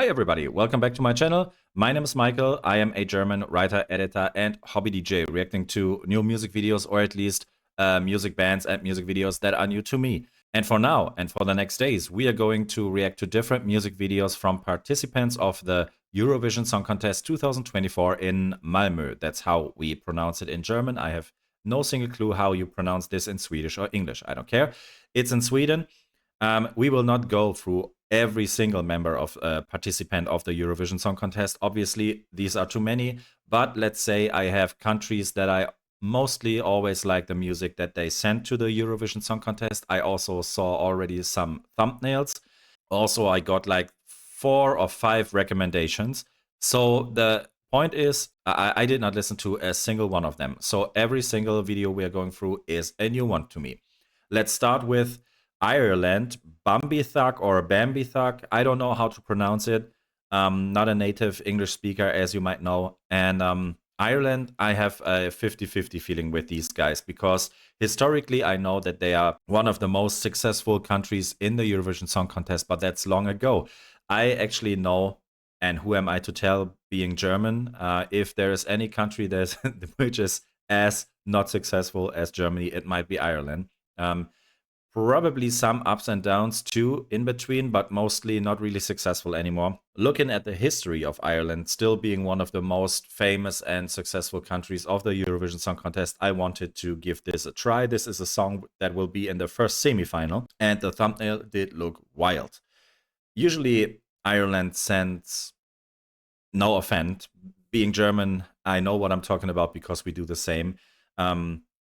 Hi everybody, welcome back to my channel. My name is Michael. I am a German writer, editor and hobby DJ reacting to new music videos, or at least music bands and music videos that are new to me. And for now and for the next days, we are going to react to different music videos from participants of the Eurovision Song Contest 2024 in Malmö. That's how we pronounce it in German. I have no single clue how you pronounce this in Swedish or English. I don't care. It's in Sweden. We will not go through every single member of participant of the Eurovision Song Contest. Obviously, these are too many, but let's say I have countries that I mostly always like the music that they sent to the Eurovision Song Contest. I also saw already some thumbnails. Also, I got like 4 or 5 recommendations. So the point is, I did not listen to a single one of them. So every single video we are going through is a new one to me. Let's start with Ireland, BAMBIE Thug or BAMBIE Thug. I don't know how to pronounce it. Not a native English speaker, as you might know. And Ireland, I have a 50-50 feeling with these guys because historically I know that they are one of the most successful countries in the Eurovision Song Contest, but that's long ago. I actually know, and who am I to tell, being German, if there is any country that's which is as not successful as Germany, it might be Ireland. Probably some ups and downs too in between, but mostly not really successful anymore. Looking at the history of Ireland still being one of the most famous and successful countries of the Eurovision Song Contest, I wanted to give this a try. This is a song that will be in the first semi-final, and the thumbnail did look wild. Usually Ireland sends, no offense, being German, I know what I'm talking about because we do the same.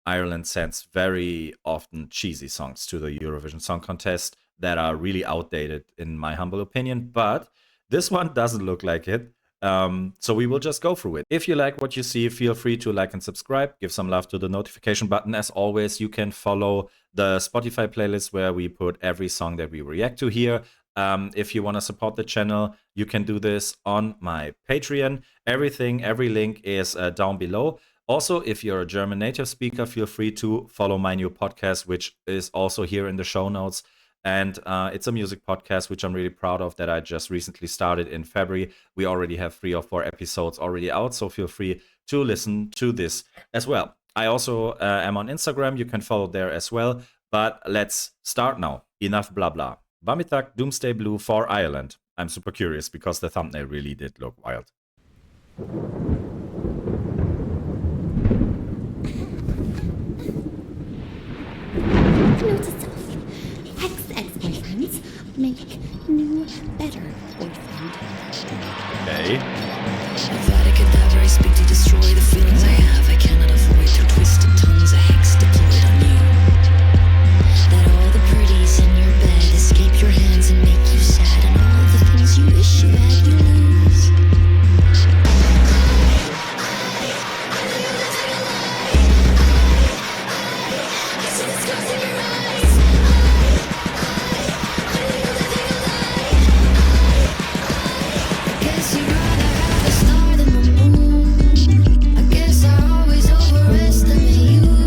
Ireland sends very often cheesy songs to the Eurovision Song Contest that are really outdated, in my humble opinion. But this one doesn't look like it. So we will just go through it. If you like what you see, feel free to like and subscribe. Give some love to the notification button. As always, you can follow the Spotify playlist where we put every song that we react to here. If you want to support the channel, you can do this on my Patreon. Every link is down below. Also, if you're a German native speaker, feel free to follow my new podcast, which is also here in the show notes. And it's a music podcast, which I'm really proud of, that I just recently started in February. We already have 3 or 4 episodes already out, so feel free to listen to this as well. I also am on Instagram. You can follow there as well. But let's start now. Enough blah blah. BAMBIE Thug, Doomsday Blue for Ireland. I'm super curious because the thumbnail really did look wild. Note to self, ex-boyfriends make new, better boyfriend. Okay. Vatican that I speak to destroy the feelings I have. I cannot avoid through twisted tongues, a hex deployed on you. That all the pretties in your bed escape your hands and make you sad, and all the things you wish you had, you lose.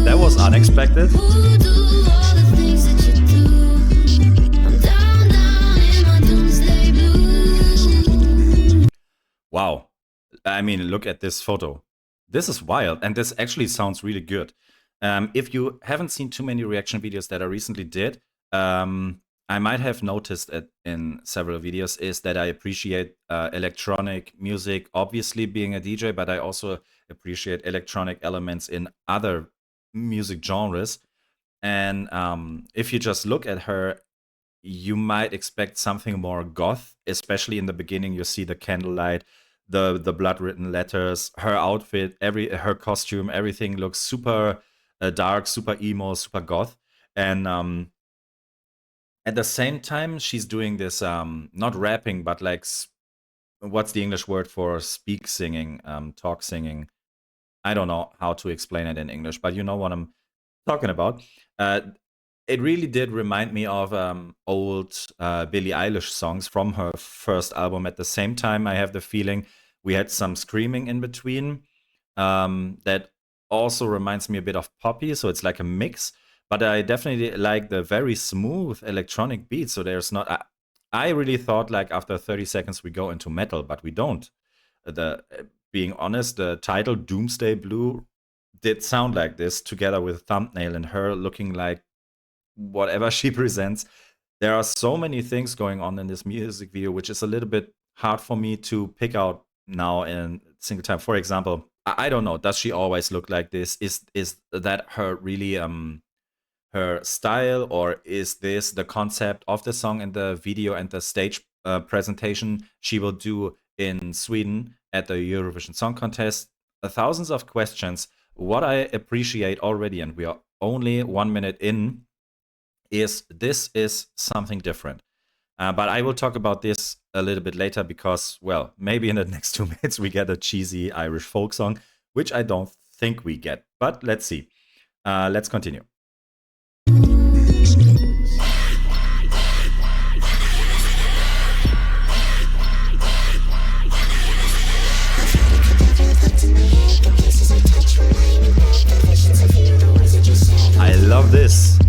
That was unexpected. Wow. I mean, look at this photo. This is wild, and this actually sounds really good. If you haven't seen too many reaction videos that I recently did, I might have noticed it in several videos, is that I appreciate electronic music, obviously being a DJ, but I also appreciate electronic elements in other music genres. And if you just look at her, you might expect something more goth, especially in the beginning. You see the candlelight, the blood-written letters, her outfit, her costume, everything looks super dark, super emo, super goth. And at the same time, she's doing this not rapping, but like what's the English word for speak singing, talk singing? I don't know how to explain it in English, but you know what I'm talking about. It really did remind me of old Billie Eilish songs from her first album. At the same time, I have the feeling we had some screaming in between. That also reminds me a bit of Poppy, so it's like a mix. But I definitely like the very smooth electronic beat. So there's not. I really thought like after 30 seconds we go into metal, but we don't. Being honest, the title Doomsday Blue did sound like this, together with thumbnail and her looking like whatever she presents. There are so many things going on in this music video, which is a little bit hard for me to pick out now in single time. For example, I don't know, does she always look like this? Is that her really her style, or is this the concept of the song and the video and the stage presentation she will do in Sweden at the Eurovision Song Contest? Thousands of questions. What I appreciate already, and we are only 1 minute in, is this is something different. But I will talk about this a little bit later because, well, maybe in the next 2 minutes we get a cheesy Irish folk song, which I don't think we get. But let's see. Let's continue. I love this.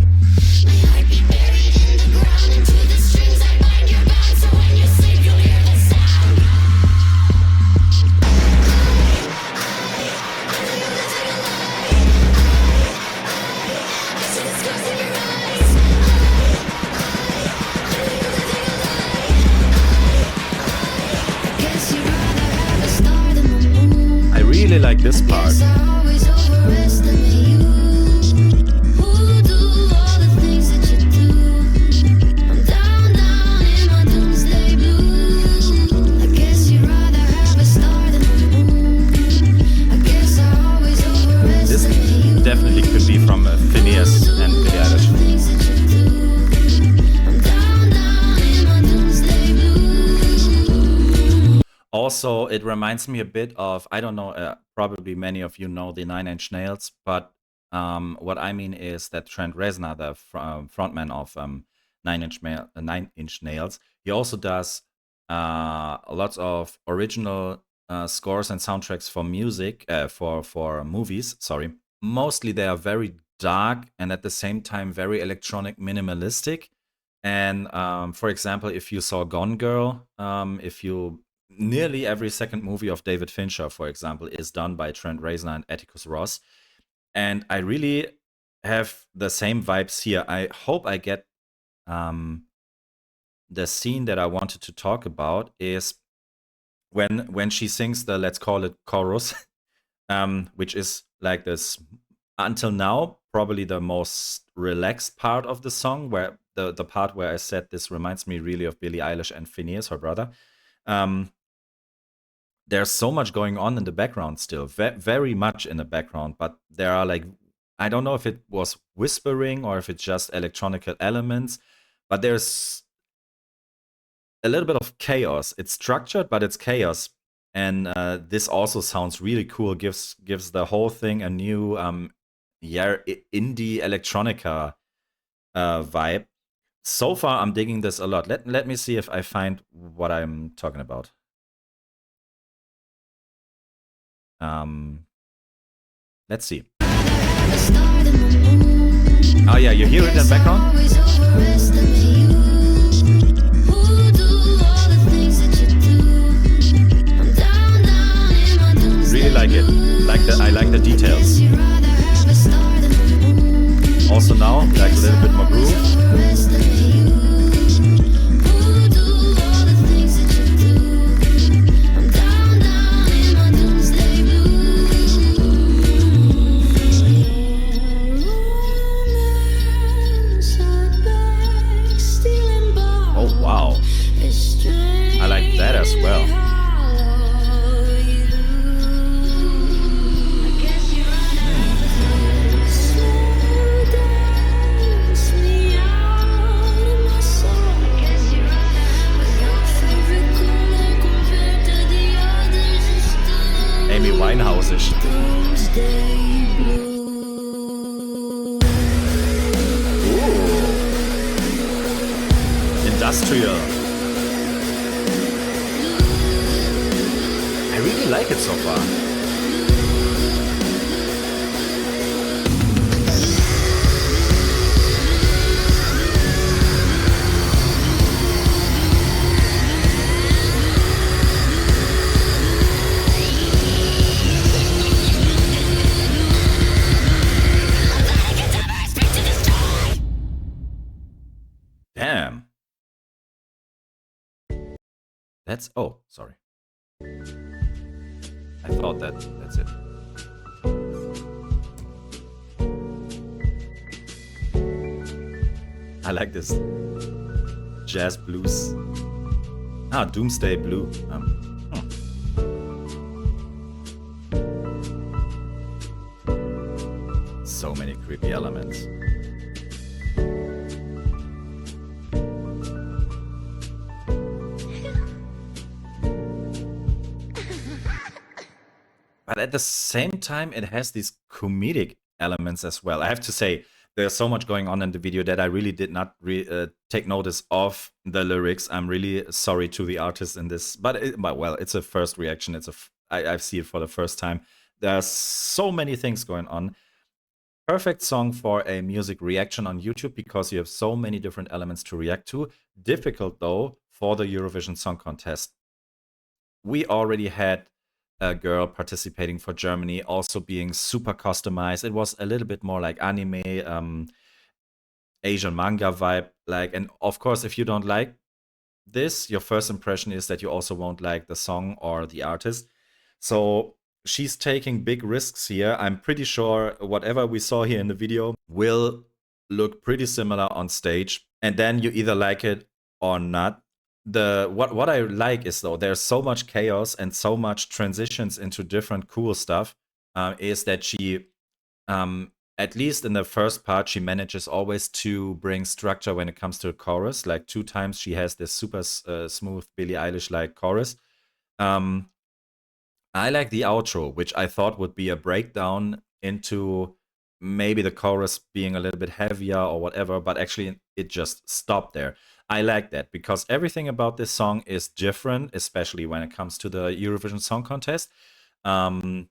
I really like this part. Definitely could be from Phineas and Billie Eilish. Also, it reminds me a bit of, I don't know, probably many of you know the Nine Inch Nails, but what I mean is that Trent Reznor, the frontman of Nine Inch Nails, he also does lots of original scores and soundtracks for music, for movies, sorry. Mostly they are very dark and at the same time very electronic, minimalistic. And for example, if you saw Gone Girl, nearly every second movie of David Fincher, for example, is done by Trent Reznor and Atticus Ross. And I really have the same vibes here. I hope I get the scene that I wanted to talk about is when she sings the, let's call it, chorus, which is like this, until now, probably the most relaxed part of the song, where the part where I said this reminds me really of Billie Eilish and Phineas, her brother. There's so much going on in the background still, very much in the background, but there are like, I don't know if it was whispering or if it's just electronic elements, but there's a little bit of chaos. It's structured, but it's chaos. And this also sounds really cool, gives the whole thing a new indie electronica vibe. So far, I'm digging this a lot. Let me see if I find what I'm talking about. Let's see. Oh yeah, you hear it in the background? Really like it. I like the details. Also now, like a little bit more groove. Oh wow. I like that as well. Amy Winehouse-ish. Industrial. I really like it so far. That's, oh, sorry. I thought that's it. I like this jazz blues. Ah, Doomsday Blue. So many creepy elements. But at the same time, it has these comedic elements as well. I have to say, there's so much going on in the video that I really did not take notice of the lyrics. I'm really sorry to the artist in this, but well, it's a first reaction. I've seen it for the first time. There's so many things going on. Perfect song for a music reaction on YouTube because you have so many different elements to react to. Difficult though for the Eurovision Song Contest. We already had a girl participating for Germany, also being super customized. It was a little bit more like anime, Asian manga vibe. And of course, if you don't like this, your first impression is that you also won't like the song or the artist. So she's taking big risks here. I'm pretty sure whatever we saw here in the video will look pretty similar on stage. And then you either like it or not. What I like is, though, there's so much chaos and so much transitions into different cool stuff, is that she, at least in the first part, she manages always to bring structure when it comes to the chorus. Like 2 times she has this super smooth Billie Eilish-like chorus. I like the outro, which I thought would be a breakdown into maybe the chorus being a little bit heavier or whatever, but actually it just stopped there. I like that because everything about this song is different, especially when it comes to the Eurovision Song Contest. It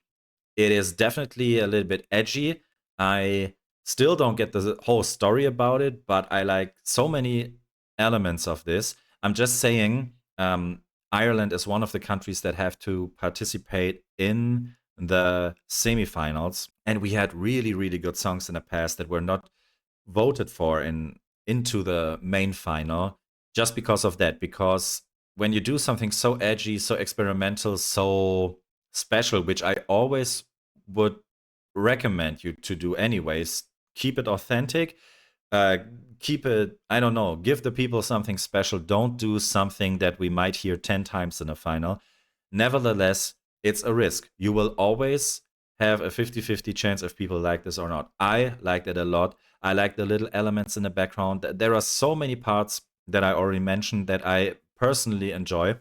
is definitely a little bit edgy. I still don't get the whole story about it, but I like so many elements of this. I'm just saying, Ireland is one of the countries that have to participate in the semifinals, and we had really, really good songs in the past that were not voted for into the main final just because of that. Because when you do something so edgy, so experimental, so special, which I always would recommend you to do anyways, keep it authentic. Keep it, I don't know, give the people something special. Don't do something that we might hear 10 times in a final. Nevertheless, it's a risk. You will always have a 50-50 chance if people like this or not. I liked it a lot. I like the little elements in the background. There are so many parts that I already mentioned that I personally enjoy.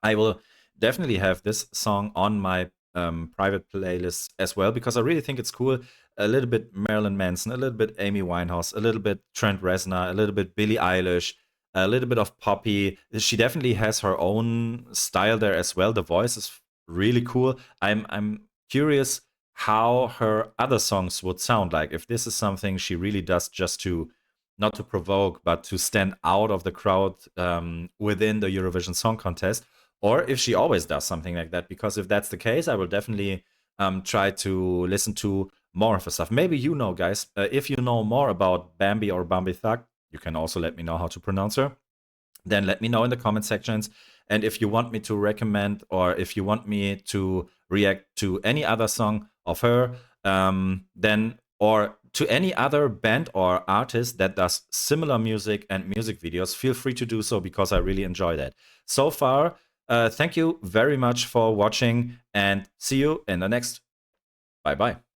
I will definitely have this song on my private playlist as well because I really think it's cool. A little bit Marilyn Manson, a little bit Amy Winehouse, a little bit Trent Reznor, a little bit Billie Eilish, a little bit of Poppy. She definitely has her own style there as well. The voice is really cool. I'm curious how her other songs would sound like. If this is something she really does just to, not to provoke, but to stand out of the crowd within the Eurovision Song Contest, or if she always does something like that. Because if that's the case, I will definitely try to listen to more of her stuff. Maybe you know, guys, if you know more about BAMBIE or BAMBIE Thug, you can also let me know how to pronounce her. Then let me know in the comment sections. And if you want me to recommend or if you want me to react to any other song of her, then, or to any other band or artist that does similar music and music videos, feel free to do so because I really enjoy that. So far, thank you very much for watching and see you in the next. Bye-bye.